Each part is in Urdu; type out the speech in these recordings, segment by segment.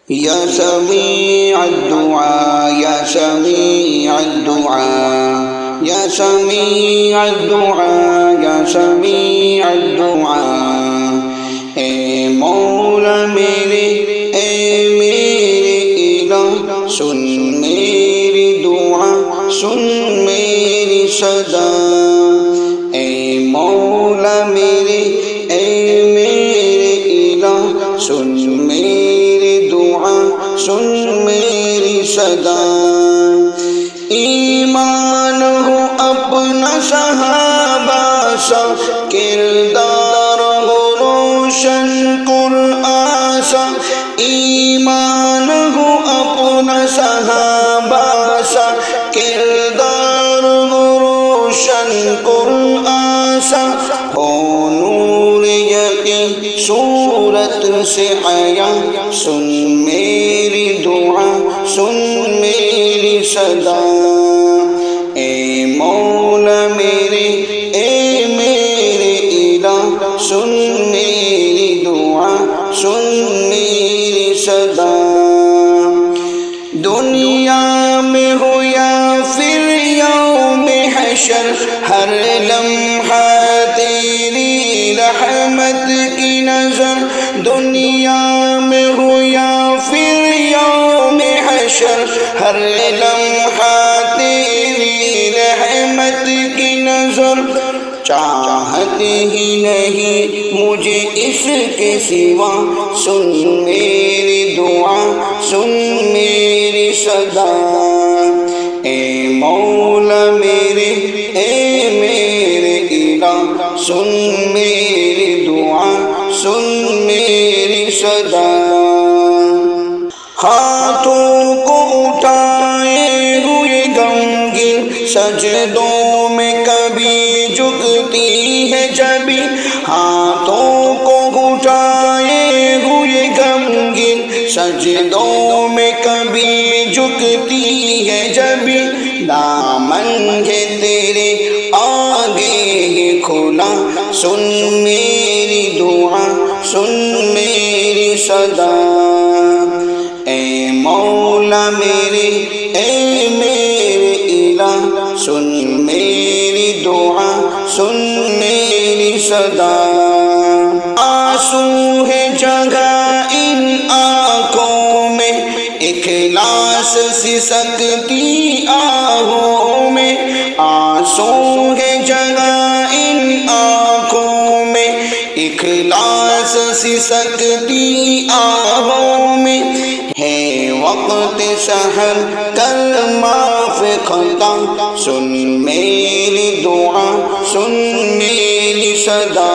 یا سمیع الدعاء یا سمیع الدعاء یا سمیع الدعاء یا سمیع الدعاء اے مولا میرے اے میرے الہ سن میری دعا سن میری صدا اے مولا میرے اے میرے الہ سن میری دعا سن میری صدا ایمان ہو اپنا صحابہ سا کردار ہو روشن قرآن سا ایمان ہو اپنا صحابہ سا کردار ہو روشن قرآن سا ہو نور یقین صورت سے آیا سن میری دعا سن میری صدا اے مولا میرے اے میرے الہ سن میری دعا سن میری صدا دنیا میں ہو یا پھر یوم حشر ہر لمحہ تیری رحمت کی نظر دنیا میں ہو یا پھر یوم حشر ہر لمحہ تیری رحمت کی نظر چاہت ہی نہیں مجھے اس کے سوا سن میری دعا سن میری صدا اے مولا میرے اے میرے الہ سن میری دعا سن میری صدا ہاتھوں کو اٹھائے ہوئے غمگین سجدوں میں کبھی جھکتی ہے جبھی ہاتھوں کو اٹھائے ہوئے غمگین سجدوں میں کبھی جھکتی ہے جبھی دامن ہے تیرے آگے ہی کھلا سن میری دعا سن میری صدا اے مولا میرے اے میرے الہ سن میری دعا سن میری صدا آنسو ہے جگہ ان آنکھوں میں اخلاص سی سکتی آہوں میں آنسو ہے جگہ ان آنکھوں میں اخلاص سی سکتی آہوں میں ہے وقت سحر کلمہ پہ خطا سن میری دعا سن میری صدا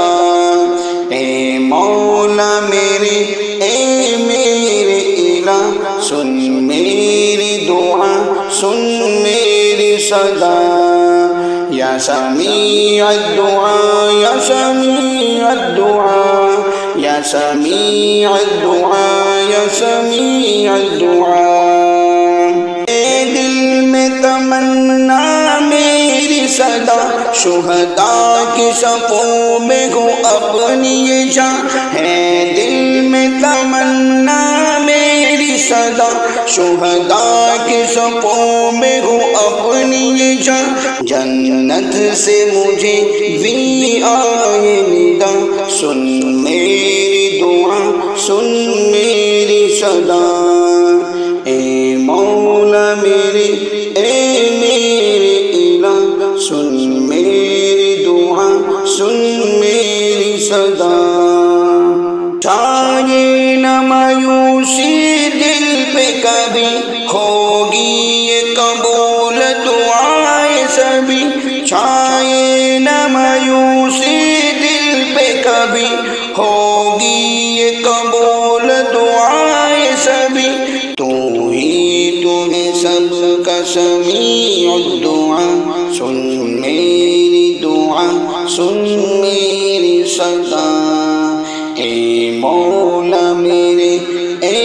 اے مولا میرے اے میرے الہ سن میری دعا سن میری صدا یا سمیع الدعاء یا سمیع الدعاء یا سمیع الدعاء یا سمیع الدعاء اے دل میں تمنا میری صدا شہداء کی صفوں میں ہو اپنی یہ جان ہے دل میں تمنا میری صدا شہداء کی صفوں میں ہو اپنی یہ جان جنت سے مجھے بھی آئے ندا سن میری دعا سن میری صدا اے مولا میرے اے میرے الہ سن میری دعا سن میری صدا چاہیے نہ مایوسی دل پہ کبھی ہوگی یہ قبول دعائیں سبھی چاہیے نہ مایوسی دل پہ کبھی ہوگی یہ قبول دعائیں سبھی تو ہی تمہیں سب کا سمیع الدعا سن میری دعا سن میری صدا اے مولا میرے اے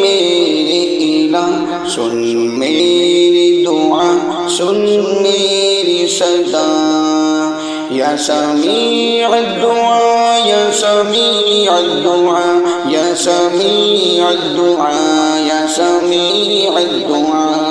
میرے الہ سن میری دعا سن میری صدا یا سمیع الدعاء یا سمیع الدعاء یا سمیع الدعاء سمیع الدعاء